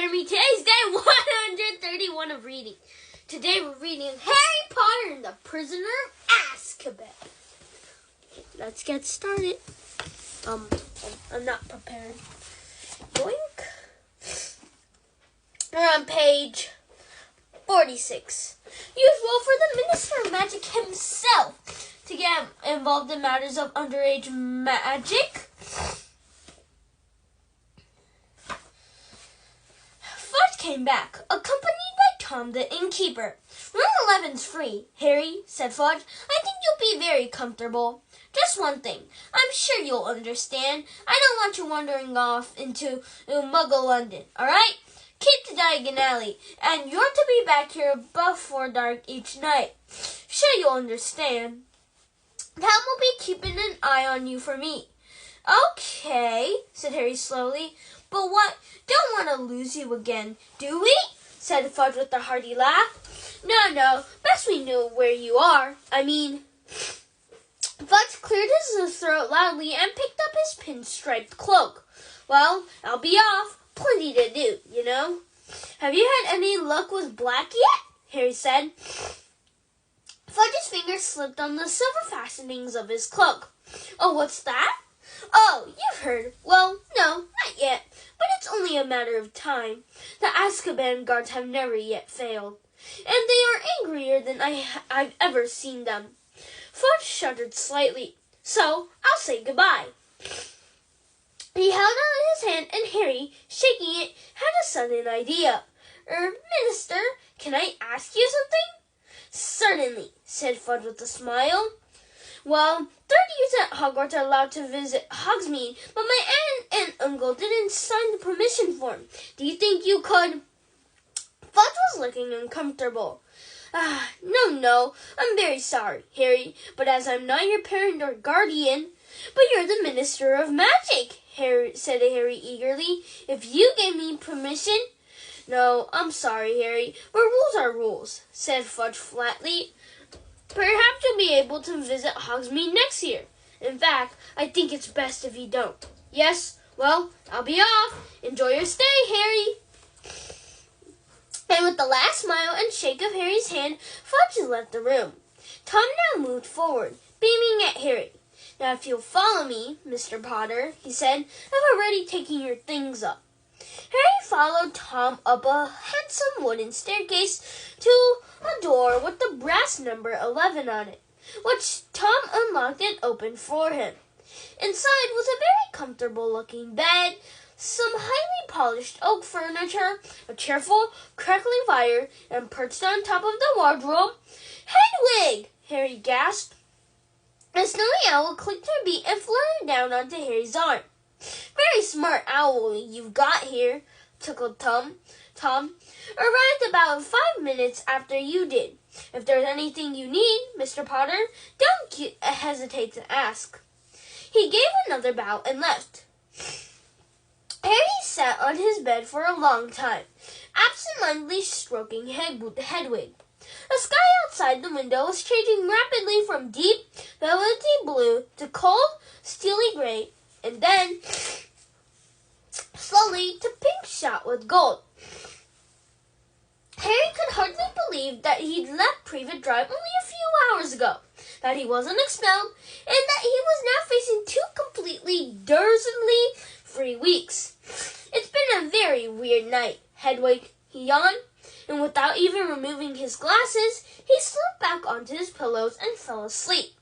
Jeremy. Today's day 131 of reading. Today we're reading Harry Potter and the Prisoner of Azkaban. Let's get started. I'm not prepared. Boink. We're on page 46. Usual for the Minister of Magic himself to get involved in matters of underage magic. Fudge came back, accompanied by Tom the innkeeper. Room 11's free, Harry, said Fudge. I think you'll be very comfortable. Just one thing. I'm sure you'll understand. I don't want you wandering off into Muggle London, all right? Keep to Diagon Alley, and you're to be back here before dark each night. Sure you'll understand. Tom will be keeping an eye on you for me. Okay, said Harry slowly. But what? Don't want to lose you again, do we? Said Fudge with a hearty laugh. No, best we know where you are. Fudge cleared his throat loudly and picked up his pinstriped cloak. Well, I'll be off. Plenty to do, you know. Have you had any luck with Black yet? Harry said. Fudge's fingers slipped on the silver fastenings of his cloak. Oh, what's that? Oh, you've heard. Well, no, not yet. But it's only a matter of time. The Azkaban guards have never yet failed. And they are angrier than I've ever seen them. Fudge shuddered slightly. So, I'll say goodbye. He held out his hand, and Harry, shaking it, had a sudden idea. Minister, can I ask you something? Certainly, said Fudge with a smile. Well, third years at Hogwarts are allowed to visit Hogsmeade, but my aunt and uncle didn't sign the permission form. Do you think you could? Fudge was looking uncomfortable. No, I'm very sorry, Harry, but as I'm not your parent or guardian, but you're the Minister of Magic, said Harry eagerly. If you gave me permission... No, I'm sorry, Harry, but rules are rules, said Fudge flatly. Perhaps you'll be able to visit Hogsmeade next year. In fact, I think it's best if you don't. Yes? Well, I'll be off. Enjoy your stay, Harry. And with the last smile and shake of Harry's hand, Fudge left the room. Tom now moved forward, beaming at Harry. Now, if you'll follow me, Mr. Potter, he said, I've already taken your things up. Harry followed Tom up a handsome wooden staircase to a door with the brass number 11 on it, which Tom unlocked and opened for him. Inside was a very comfortable-looking bed, some highly polished oak furniture, a cheerful, crackling fire, and perched on top of the wardrobe, Hedwig! Harry gasped. A snowy owl clicked her beak and fluttered down onto Harry's arm. Very smart owl you've got here, chuckled Tom. Tom arrived about 5 minutes after you did. If there's anything you need, Mr. Potter, don't hesitate to ask. He gave another bow and left. Harry sat on his bed for a long time, absent-mindedly stroking Hedwig. The sky outside the window was changing rapidly from deep, velvety blue to cold, steely gray, and then slowly to pink shot with gold. Harry could hardly believe that he'd left Privet Drive only a few hours ago, that he wasn't expelled, and that he was now facing 2 completely deservedly free weeks. It's been a very weird night, Hedwig, he yawned, and without even removing his glasses, he slipped back onto his pillows and fell asleep.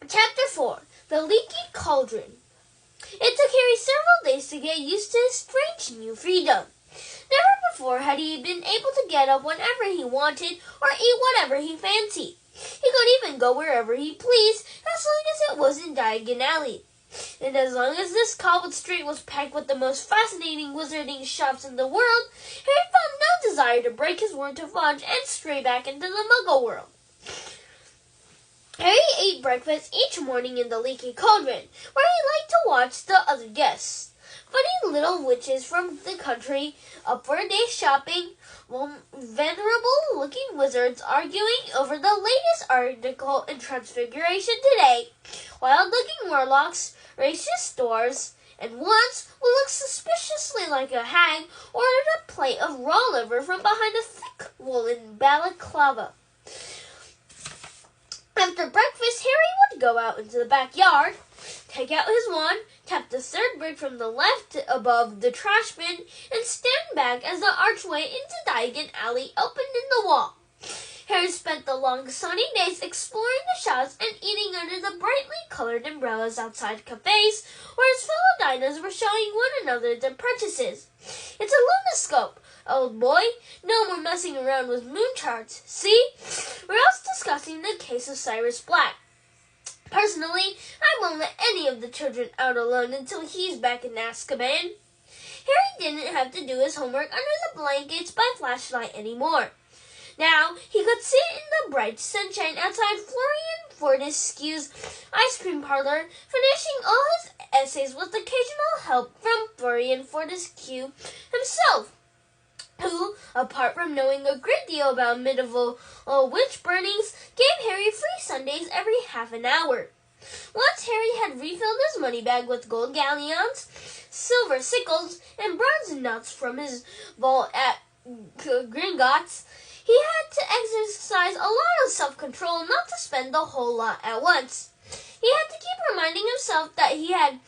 Chapter 4. The Leaky Cauldron. It took Harry several days to get used to his strange new freedom. Never before had he been able to get up whenever he wanted or eat whatever he fancied. He could even go wherever he pleased as long as it was in Diagon Alley. And as long as this cobbled street was packed with the most fascinating wizarding shops in the world, Harry felt no desire to break his word to Fudge and stray back into the Muggle world. Harry ate breakfast each morning in the Leaky Cauldron, where he liked to watch the other guests. Funny little witches from the country up for a day's shopping, while venerable-looking wizards arguing over the latest article in Transfiguration Today, wild-looking warlocks, racist stores, and once we looked suspiciously smelling like a hag, ordered a plate of raw liver from behind a thick woolen balaclava. After breakfast, Harry would go out into the backyard, take out his wand, tap the third brick from the left above the trash bin, and stand back as the archway into Diagon Alley opened in the wall. Harry spent the long sunny days exploring the shops and eating under the brightly colored umbrellas outside cafes, where his fellow diners were showing one another their purchases. It's a lunoscope, old boy. No more messing around with moon charts. See? We're also discussing the case of Sirius Black. Personally, I won't let any of the children out alone until he's back in Azkaban. Harry didn't have to do his homework under the blankets by flashlight anymore. Now he could sit in the bright sunshine outside Florian Fortescue's ice cream parlor, finishing all his essays with occasional help from Florian Fortescue himself, who, apart from knowing a great deal about medieval witch burnings, gave Harry free Sundays every half an hour. Once Harry had refilled his money bag with gold galleons, silver sickles, and bronze nuts from his vault at Gringotts, he had to exercise a lot of self-control not to spend the whole lot at once. He had to keep reminding himself that he had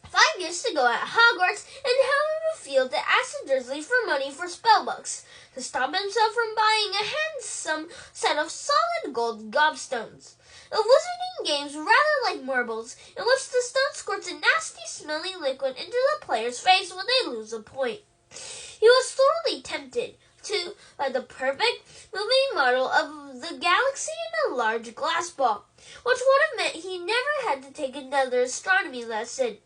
5 years to go at Hogwarts and how it would feel to ask Dursley for money for spellbooks, to stop himself from buying a handsome set of solid gold gobstones. A wizarding games rather like marbles, in which the stone squirts a nasty smelling liquid into the player's face when they lose a point. He was thoroughly tempted to by the perfect moving model of the galaxy in a large glass ball, which would have meant he never had to take another astronomy lesson.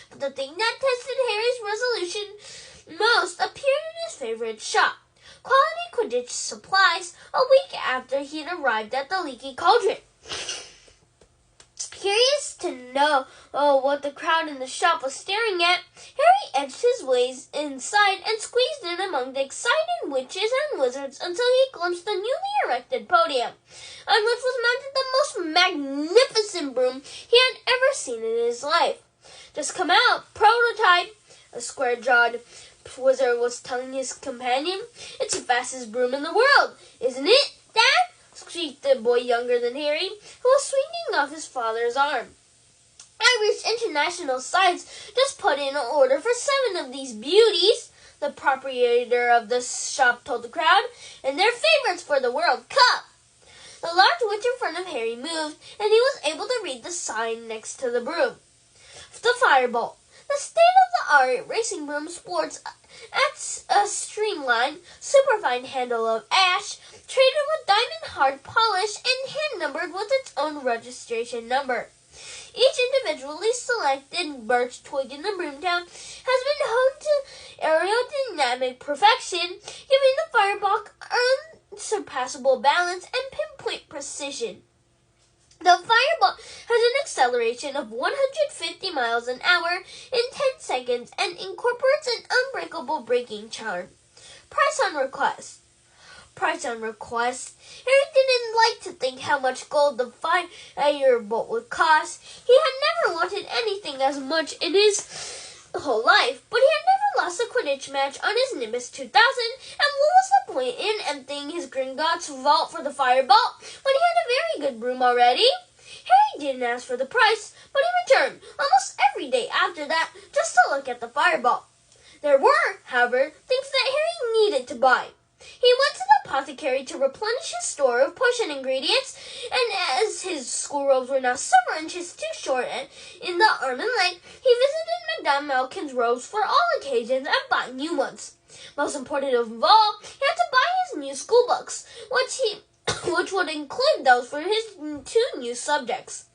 But the thing that tested Harry's resolution most appeared in his favorite shop, Quality Quidditch Supplies, a week after he'd arrived at the Leaky Cauldron. Curious to know what the crowd in the shop was staring at, Harry edged his way inside and squeezed in among the excited witches and wizards until he glimpsed the newly erected podium, on which was mounted the most magnificent broom he had ever seen in his life. Just come out, prototype, a square-jawed wizard was telling his companion. It's the fastest broom in the world, isn't it, Dad? Squeaked the boy younger than Harry, who was swinging off his father's arm. Irish International Sides just put in an order for 7 of these beauties, the proprietor of the shop told the crowd, and they're favorites for the World Cup. The large witch in front of Harry moved, and he was able to read the sign next to the broom. The Firebolt. The state-of-the-art racing broom sports a streamlined, superfine handle of ash, treated with diamond-hard polish and hand-numbered with its own registration number. Each individually selected birch twig in the broomtown has been honed to aerodynamic perfection, giving the Firebolt unsurpassable balance and pinpoint precision. The Firebolt has an acceleration of 150 miles an hour in 10 seconds and incorporates an unbreakable braking charm. Price on request. Price on request. Harry didn't like to think how much gold the Firebolt would cost. He had never wanted anything as much in his whole life, but he had never lost a Quidditch match on his Nimbus 2000, and what was the point in emptying his Gringotts vault for the Firebolt when he had a very good broom already? Harry didn't ask for the price, but he returned almost every day after that just to look at the Firebolt. There were, however, things that Harry needed to buy. He went to the apothecary to replenish his store of potion ingredients, and as his school robes were now several inches too short in the arm and leg, he visited Madame Malkin's robes for all occasions and bought new ones. Most important of all, he had to buy his new school books, which would include those for his 2 new subjects,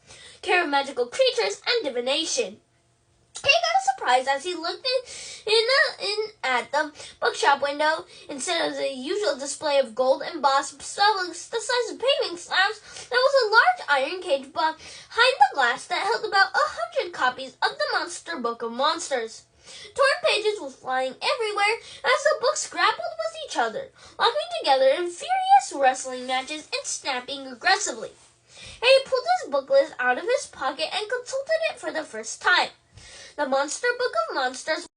Care of Magical Creatures and Divination. He got a surprise as he looked in at the bookshop window. Instead of the usual display of gold embossed spellbooks the size of paving slabs, there was a large iron cage behind the glass that held about 100 copies of the Monster Book of Monsters. Torn pages were flying everywhere as the books grappled with each other, locking together in furious wrestling matches and snapping aggressively. Harry pulled his book list out of his pocket and consulted it for the first time. The Monster Book of Monsters